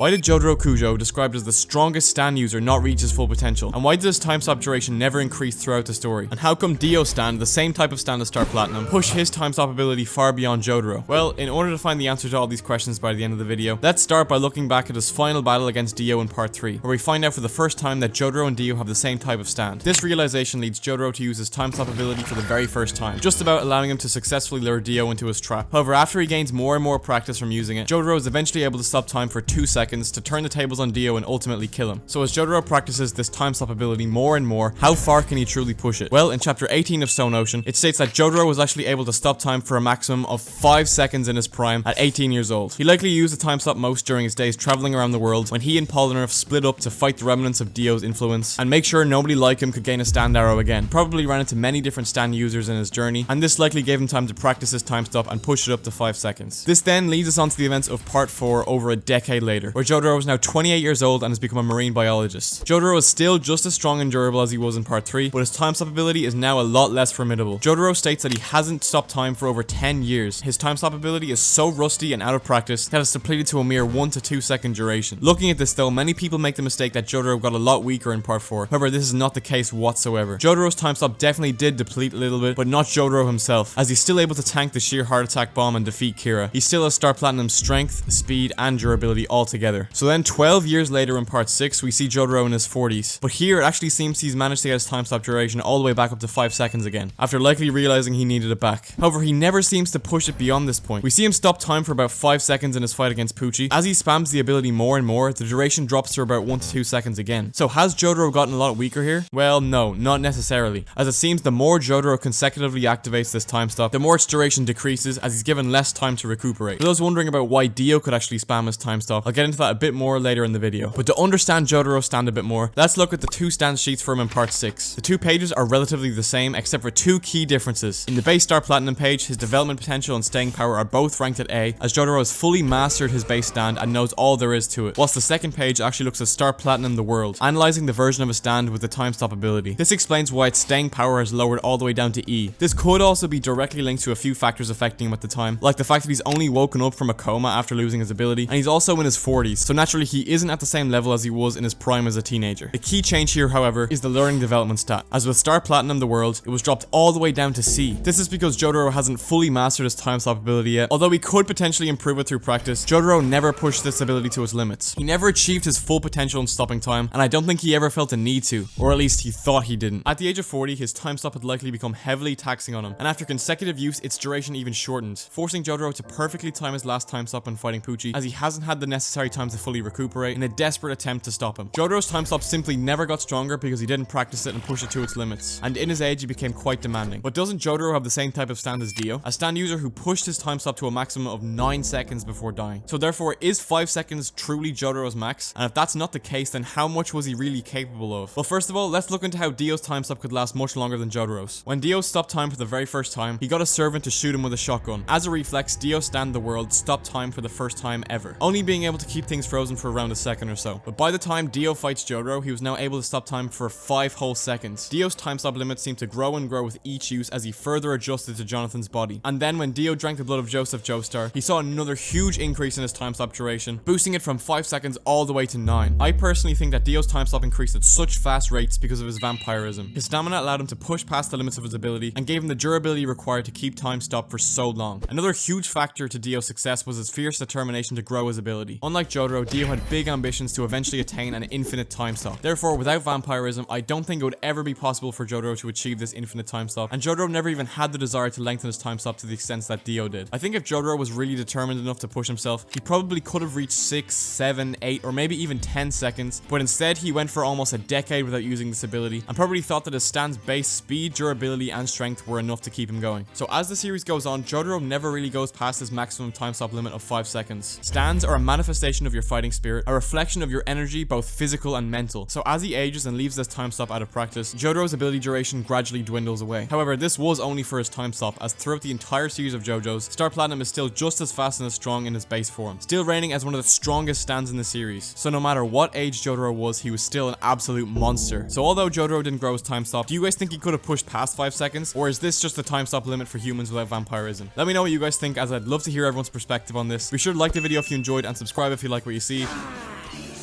Why did Jotaro Kujo, described as the strongest stand user, not reach his full potential? And why did his time stop duration never increase throughout the story? And how come Dio stand, the same type of stand as Star Platinum, push his time stop ability far beyond Jotaro? Well, in order to find the answer to all these questions by the end of the video, let's start by looking back at his final battle against Dio in part 3, where we find out for the first time that Jotaro and Dio have the same type of stand. This realization leads Jotaro to use his time stop ability for the very first time, just about allowing him to successfully lure Dio into his trap. However, after he gains more and more practice from using it, Jotaro is eventually able to stop time for 2 seconds to turn the tables on Dio and ultimately kill him. So as Jotaro practices this time stop ability more and more, how far can he truly push it? Well, in chapter 18 of Stone Ocean, it states that Jotaro was actually able to stop time for a maximum of 5 seconds in his prime at 18 years old. He likely used the time stop most during his days traveling around the world when he and Polnareff split up to fight the remnants of Dio's influence and make sure nobody like him could gain a stand arrow again. Probably ran into many different stand users in his journey, and this likely gave him time to practice his time stop and push it up to 5 seconds. This then leads us on to the events of part 4 over a decade later, where Jotaro is now 28 years old and has become a marine biologist. Jotaro is still just as strong and durable as he was in part 3, but his time stop ability is now a lot less formidable. Jotaro states that he hasn't stopped time for over 10 years. His time stop ability is so rusty and out of practice that it's depleted to a mere 1 to 2 second duration. Looking at this though, many people make the mistake that Jotaro got a lot weaker in part 4. However, this is not the case whatsoever. Jotaro's time stop definitely did deplete a little bit, but not Jotaro himself, as he's still able to tank the sheer heart attack bomb and defeat Kira. He still has Star Platinum's strength, speed, and durability all together. So then 12 years later in part 6, we see Jotaro in his 40s. But here it actually seems he's managed to get his time stop duration all the way back up to 5 seconds again, after likely realizing he needed it back. However, he never seems to push it beyond this point. We see him stop time for about 5 seconds in his fight against Pucci. As he spams the ability more and more, the duration drops to about 1 to 2 seconds again. So has Jotaro gotten a lot weaker here? Well, no, not necessarily, as it seems the more Jotaro consecutively activates this time stop, the more its duration decreases as he's given less time to recuperate. For those wondering about why Dio could actually spam his time stop, I'll get into that a bit more later in the video. But to understand Jotaro's stand a bit more, let's look at the 2 stand sheets for him in part 6. The 2 pages are relatively the same except for 2 key differences. In the base Star Platinum page, his development potential and staying power are both ranked at A, as Jotaro has fully mastered his base stand and knows all there is to it, whilst the second page actually looks at Star Platinum the World, analyzing the version of a stand with the time stop ability. This explains why its staying power has lowered all the way down to E. This could also be directly linked to a few factors affecting him at the time, like the fact that he's only woken up from a coma after losing his ability, and he's also in his 40s, so naturally he isn't at the same level as he was in his prime as a teenager. The key change here, however, is the learning development stat, as with Star Platinum the World, it was dropped all the way down to C. This is because Jotaro hasn't fully mastered his time stop ability yet. Although he could potentially improve it through practice, Jotaro never pushed this ability to its limits. He never achieved his full potential in stopping time, and I don't think he ever felt a need to, or at least he thought he didn't. At the age of 40, his time stop had likely become heavily taxing on him, and after consecutive use, its duration even shortened, forcing Jotaro to perfectly time his last time stop when fighting Pucci, as he hasn't had the necessary time to fully recuperate in a desperate attempt to stop him. Jotaro's time stop simply never got stronger because he didn't practice it and push it to its limits, and in his age he became quite demanding. But doesn't Jotaro have the same type of stand as Dio? A stand user who pushed his time stop to a maximum of 9 seconds before dying. So therefore, is 5 seconds truly Jotaro's max? And if that's not the case, then how much was he really capable of? Well, first of all, let's look into how Dio's time stop could last much longer than Jotaro's. When Dio stopped time for the very first time, he got a servant to shoot him with a shotgun. As a reflex, Dio stand the World stopped time for the first time ever, only being able to keep things frozen for around a second or so. But by the time Dio fights Jotaro, he was now able to stop time for 5 whole seconds. Dio's time stop limit seemed to grow and grow with each use as he further adjusted to Jonathan's body. And then when Dio drank the blood of Joseph Joestar, he saw another huge increase in his time stop duration, boosting it from 5 seconds all the way to 9. I personally think that Dio's time stop increased at such fast rates because of his vampirism. His stamina allowed him to push past the limits of his ability and gave him the durability required to keep time stopped for so long. Another huge factor to Dio's success was his fierce determination to grow his ability. Unlike Jotaro, Dio had big ambitions to eventually attain an infinite time stop. Therefore, without vampirism, I don't think it would ever be possible for Jotaro to achieve this infinite time stop, and Jotaro never even had the desire to lengthen his time stop to the extent that Dio did. I think if Jotaro was really determined enough to push himself, he probably could have reached 6, 7, 8, or maybe even 10 seconds, but instead he went for almost a decade without using this ability, and probably thought that his stand's base speed, durability, and strength were enough to keep him going. So as the series goes on, Jotaro never really goes past his maximum time stop limit of 5 seconds. Stands are a manifestation of your fighting spirit, a reflection of your energy, both physical and mental. So as he ages and leaves this time stop out of practice, Jotaro's ability duration gradually dwindles away. However, this was only for his time stop, as throughout the entire series of JoJo's, Star Platinum is still just as fast and as strong in his base form, still reigning as one of the strongest stands in the series. So no matter what age Jotaro was, he was still an absolute monster. So although Jotaro didn't grow his time stop, do you guys think he could have pushed past 5 seconds? Or is this just the time stop limit for humans without vampirism? Let me know what you guys think, as I'd love to hear everyone's perspective on this. Be sure to like the video if you enjoyed and subscribe if you like what you see.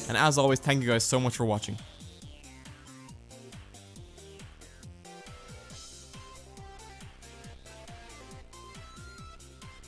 And as always, thank you guys so much for watching.